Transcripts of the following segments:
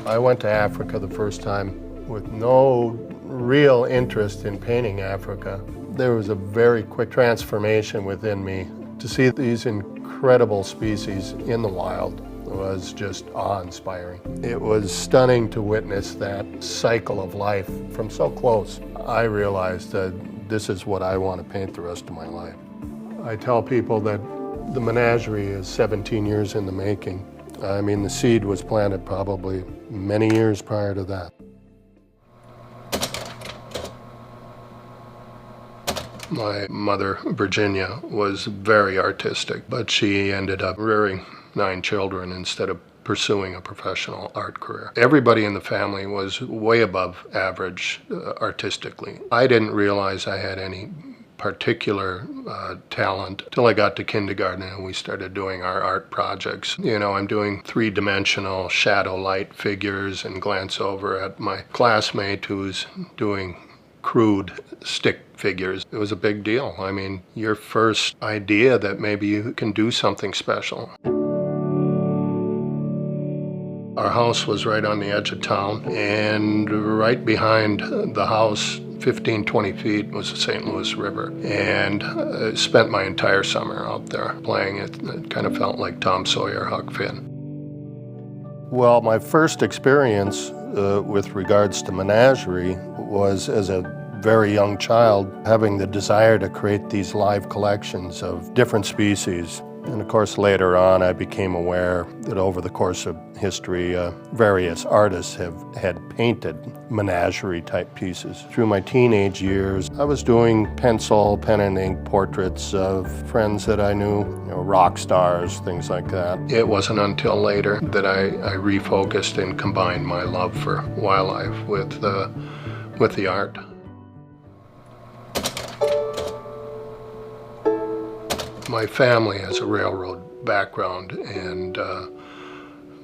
I went to Africa the first time with no real interest in painting Africa. There was a very quick transformation within me. To see these incredible species in the wild was just awe-inspiring. It was stunning to witness that cycle of life from so close. I realized that this is what I want to paint the rest of my life. I tell people that the menagerie is 17 years in the making. I mean, the seed was planted probably many years prior to that. My mother, Virginia, was very artistic, but she ended up rearing 9 children instead of pursuing a professional art career. Everybody in the family was way above average artistically. I didn't realize I had any particular talent till I got to kindergarten and we started doing our art projects. You know, I'm doing 3-dimensional shadow light figures and glance over at my classmate who's doing crude stick figures. It was a big deal. I mean, your first idea that maybe you can do something special. Our house was right on the edge of town, and right behind the house, 15, 20 feet, was the St. Louis River. And I spent my entire summer out there playing it. It kind of felt like Tom Sawyer, Huck Finn. Well, my first experience with regards to menagerie was as a very young child, having the desire to create these live collections of different species. And of course, later on, I became aware that over the course of history, various artists had painted menagerie-type pieces. Through my teenage years, I was doing pencil, pen and ink portraits of friends that I knew, you know, rock stars, things like that. It wasn't until later that I refocused and combined my love for wildlife with the art. My family has a railroad background, and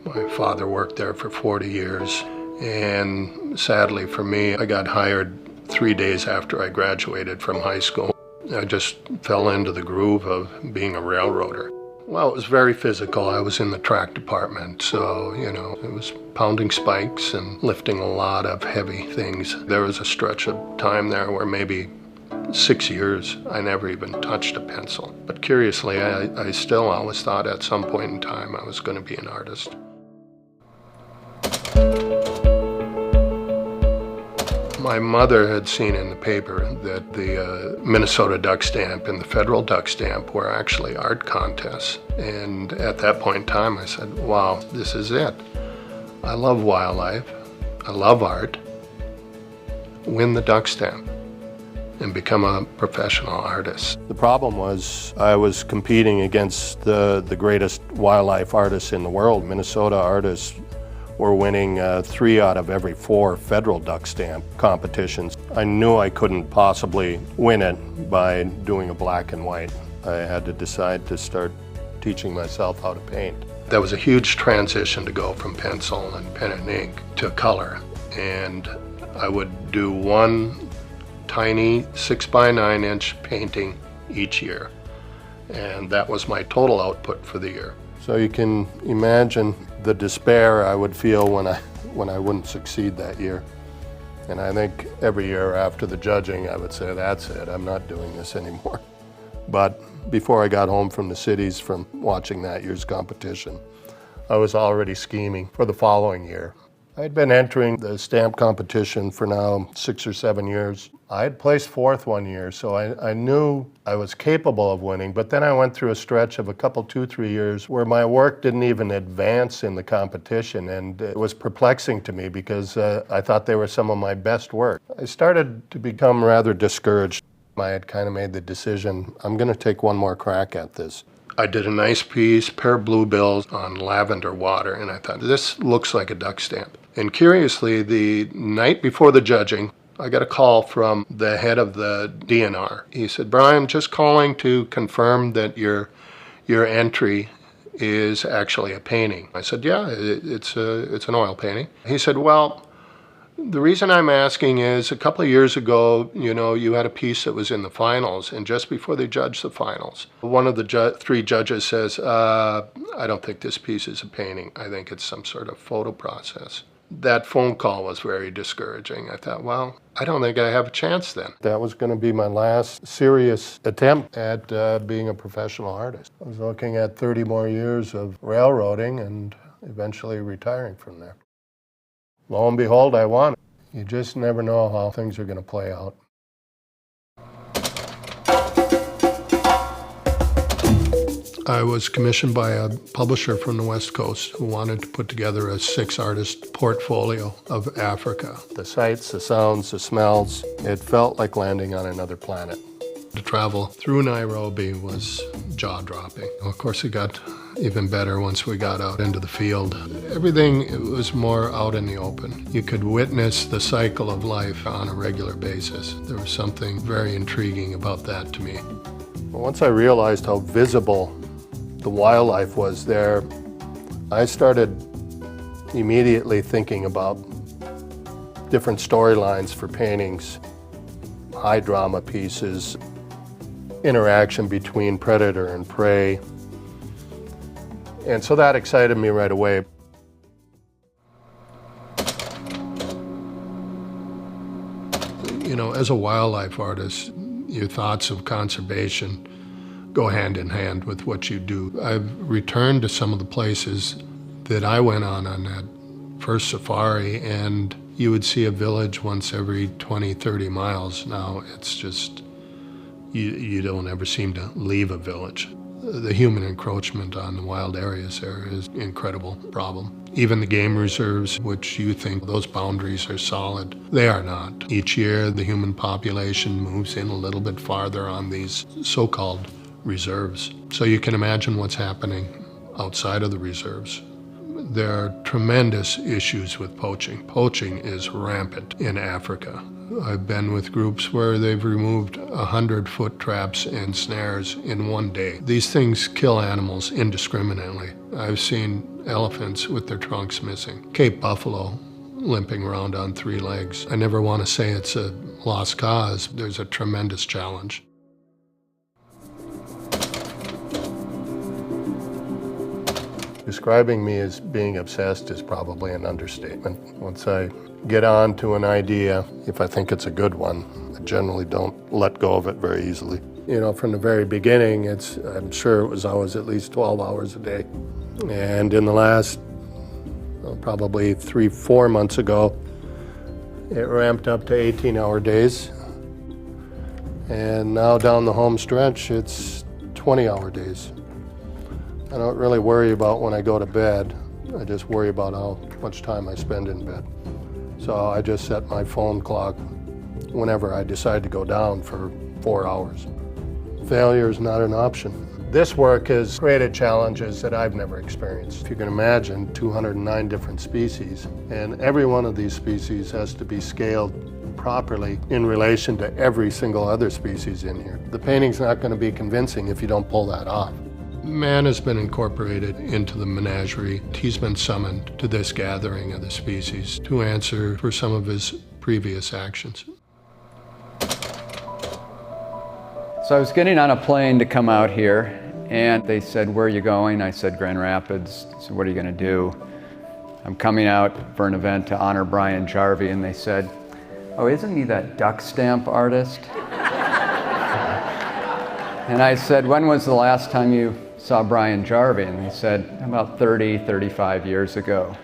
my father worked there for 40 years. And sadly for me, I got hired 3 days after I graduated from high school. I just fell into the groove of being a railroader. Well, it was very physical. I was in the track department, so, you know, it was pounding spikes and lifting a lot of heavy things. There was a stretch of time there where maybe 6 years, I never even touched a pencil. But curiously, I still always thought at some point in time I was going to be an artist. My mother had seen in the paper that the Minnesota duck stamp and the federal duck stamp were actually art contests. And at that point in time, I said, wow, this is it. I love wildlife. I love art. Win the duck stamp and become a professional artist. The problem was I was competing against the greatest wildlife artists in the world. Minnesota artists were winning 3 out of every 4 federal duck stamp competitions. I knew I couldn't possibly win it by doing a black and white. I had to decide to start teaching myself how to paint. That was a huge transition to go from pencil and pen and ink to color. And I would do one tiny 6x9 inch painting each year. And that was my total output for the year. So you can imagine the despair I would feel when I wouldn't succeed that year. And I think every year after the judging, I would say, that's it, I'm not doing this anymore. But before I got home from the cities from watching that year's competition, I was already scheming for the following year. I'd been entering the stamp competition for now 6 or 7 years. I had placed 4th one year, so I knew I was capable of winning, but then I went through a stretch of a couple, 2-3 years where my work didn't even advance in the competition, and it was perplexing to me because I thought they were some of my best work. I started to become rather discouraged. I had kind of made the decision, I'm going to take one more crack at this. I did a nice piece, pair of bluebills on lavender water, and I thought, this looks like a duck stamp. And curiously, the night before the judging, I got a call from the head of the DNR. He said, Brian, just calling to confirm that your entry is actually a painting. I said, yeah, it's an oil painting. He said, well, the reason I'm asking is a couple of years ago, you know, you had a piece that was in the finals, and just before they judged the finals, one of the 3 judges says, I don't think this piece is a painting. I think it's some sort of photo process. That phone call was very discouraging. I thought, well, I don't think I have a chance then. That was going to be my last serious attempt at being a professional artist. I was looking at 30 more years of railroading and eventually retiring from there. Lo and behold, I won. You just never know how things are going to play out. I was commissioned by a publisher from the West Coast who wanted to put together a 6-artist portfolio of Africa. The sights, the sounds, the smells, it felt like landing on another planet. To travel through Nairobi was jaw-dropping. Of course, it got even better once we got out into the field. Everything was more out in the open. You could witness the cycle of life on a regular basis. There was something very intriguing about that to me. Once I realized how visible the wildlife was there, I started immediately thinking about different storylines for paintings, high drama pieces, interaction between predator and prey. And so that excited me right away. You know, as a wildlife artist, your thoughts of conservation go hand in hand with what you do. I've returned to some of the places that I went on that first safari, and you would see a village once every 20, 30 miles. Now it's just, you don't ever seem to leave a village. The human encroachment on the wild areas there is an incredible problem. Even the game reserves, which you think those boundaries are solid, they are not. Each year the human population moves in a little bit farther on these so-called reserves. So you can imagine what's happening outside of the reserves. There are tremendous issues with poaching. Poaching is rampant in Africa. I've been with groups where they've removed 100 foot traps and snares in one day. These things kill animals indiscriminately. I've seen elephants with their trunks missing. Cape buffalo limping around on 3 legs. I never want to say it's a lost cause. There's a tremendous challenge. Describing me as being obsessed is probably an understatement. Once I get on to an idea, if I think it's a good one, I generally don't let go of it very easily. You know, from the very beginning, I'm sure it was always at least 12 hours a day. And in the last, probably 3-4 months ago, it ramped up to 18-hour days. And now down the home stretch, it's 20-hour days. I don't really worry about when I go to bed. I just worry about how much time I spend in bed. So I just set my phone clock whenever I decide to go down for 4 hours. Failure is not an option. This work has created challenges that I've never experienced. If you can imagine, 209 different species, and every one of these species has to be scaled properly in relation to every single other species in here. The painting's not going to be convincing if you don't pull that off. Man has been incorporated into the menagerie. He's been summoned to this gathering of the species to answer for some of his previous actions. So I was getting on a plane to come out here, and they said, "Where are you going?" I said, "Grand Rapids." They said, "What are you going to do?" "I'm coming out for an event to honor Brian Jarvie." And they said, "Oh, isn't he that duck stamp artist?" And I said, "When was the last time you saw Brian Jarvie?" And they said, "About 30, 35 years ago."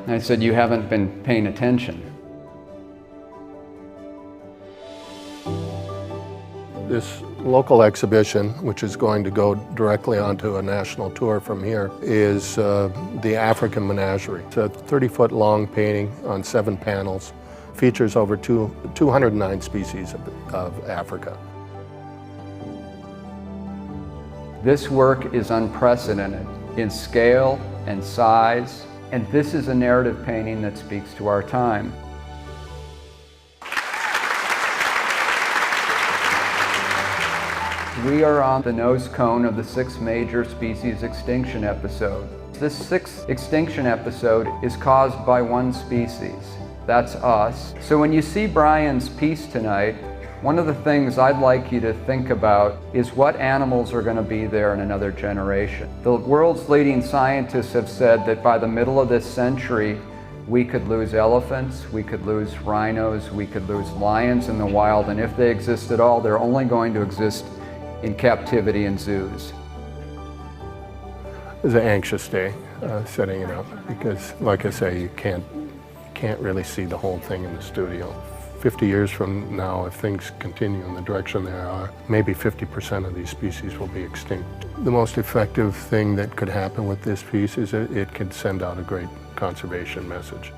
And I said, "You haven't been paying attention." This local exhibition, which is going to go directly onto a national tour from here, is the African Menagerie. It's a 30-foot long painting on 7 panels, features over 209 species of Africa. This work is unprecedented in scale and size, and this is a narrative painting that speaks to our time. We are on the nose cone of the 6th major species extinction episode. This 6th extinction episode is caused by one species. That's us. So when you see Brian's piece tonight, one of the things I'd like you to think about is what animals are going to be there in another generation. The world's leading scientists have said that by the middle of this century, We could lose elephants, we could lose rhinos, we could lose lions in the wild, and if they exist at all, they're only going to exist in captivity in zoos. It was an anxious day setting it up because, like I say, you can't really see the whole thing in the studio. 50 years from now, if things continue in the direction they are, maybe 50% of these species will be extinct. The most effective thing that could happen with this piece is it could send out a great conservation message.